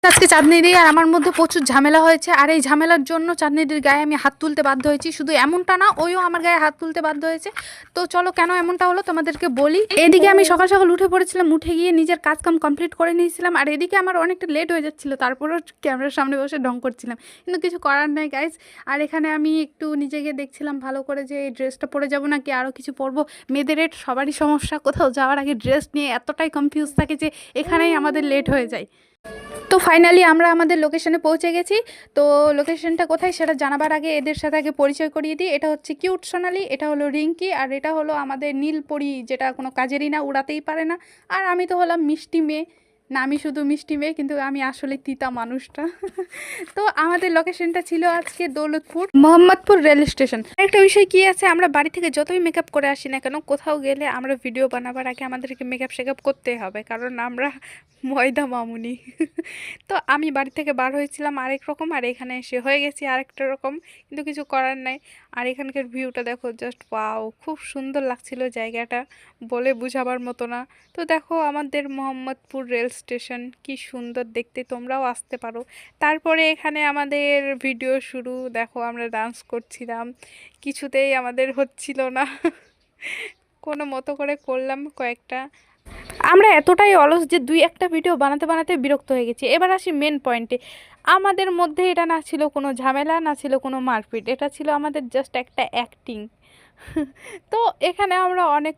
আজকে চাঁদনিদি আর আমার মধ্যে প্রচুর ঝামেলা হয়েছে, আর এই ঝামেলার জন্য চাঁদনিদির গায়ে আমি হাত তুলতে বাধ্য হয়েছি। শুধু এমনটা না, ওইও আমার গায়ে হাত তুলতে বাধ্য হয়েছে। তো চলো কেন এমনটা হলো তোমাদেরকে বলি। এদিকে আমি সকাল সকাল উঠে পড়েছিলাম, উঠে গিয়ে নিজের কাজ কাম কমপ্লিট করে নিয়েছিলাম, আর এদিকে আমার অনেকটা লেট হয়ে যাচ্ছিল, তারপরেও ক্যামেরার সামনে বসে ঢং করছিলাম, কিন্তু কিছু করার নাই গাইজ। আর এখানে আমি একটু নিজেকে দেখছিলাম ভালো করে যে এই ড্রেসটা পরে যাবো নাকি আরও কিছু পরবো। মেয়েদের সবারই সমস্যা, কোথাও যাওয়ার আগে ড্রেস নিয়ে এতটাই কনফিউজ থাকে যে এখানেই আমাদের লেট হয়ে যায়। তো ফাইনালি আমরা আমাদের লোকেশনে পৌঁছে গেছি। তো লোকেশনটা কোথায় সেটা জানাবার আগে এদের সাথে আগে পরিচয় করিয়ে দিই। এটা হচ্ছে কিউট সোনালি, এটা হলো রিঙ্কি, আর এটা হলো আমাদের নীলপরি, যেটা কোনো কাজেরই না, উড়াতেই পারে না। আর আমি তো হলাম মিষ্টি মেয়ে। না, আমি শুধু মিষ্টি মেয়ে, কিন্তু আমি আসলে তিতা মানুষটা। তো আমাদের লোকেশনটা ছিল আজকে দৌলতপুর মোহাম্মদপুর রেল স্টেশন। একটা বিষয় কি আছে, আমরা বাড়ি থেকে যতই মেকআপ করে আসি না কেন, কোথাও গেলে আমরা ভিডিও বানাবার আগে আমাদেরকে মেকআপ শেকআপ করতেই হবে, কারণ আমরা ময়দা মামুনি। তো আমি বাড়ি থেকে বার হয়েছিলাম আরেক রকম, আর এখানে এসে হয়ে গেছি আরেকটা রকম, কিন্তু কিছু করার নাই। আর এখানকার ভিউটা দেখো, জাস্ট ওয়াও, খুব সুন্দর লাগছিল জায়গাটা, বলে বোঝাবার মতো না। তো দেখো আমাদের মোহাম্মদপুর রেল স্টেশন কি সুন্দর দেখতে, তোমরাও আসতে পারো। তারপরে এখানে আমাদের ভিডিও শুরু, দেখো আমরা ডান্স করছিলাম, কিছুতেই আমাদের হচ্ছিল না। কোনো মতো করে করলাম কয়েকটা। আমরা এতটাই অলস যে দুই একটা ভিডিও বানাতে বানাতে বিরক্ত হয়ে গেছি। এবার আসি মেন পয়েন্টে। আমাদের মধ্যে এটা না ছিল কোনো ঝামেলা, না ছিল কোনো মারপিট, এটা ছিল আমাদের জাস্ট একটা অ্যাক্টিং। তো এখানে আমরা অনেক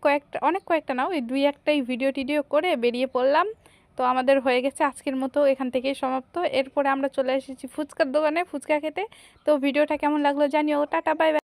কয়েকটা না, ওই দুই একটাই ভিডিও টিডিও করে বেরিয়ে পড়লাম। তো আমাদের হয়ে গেছে আজকের মতো এখান থেকেই সমাপ্ত। এরপরে আমরা চলে এসেছি ফুচকার দোকানে ফুচকা খেতে। তো ভিডিওটা কেমন লাগলো জানিও। Tata, bye bye.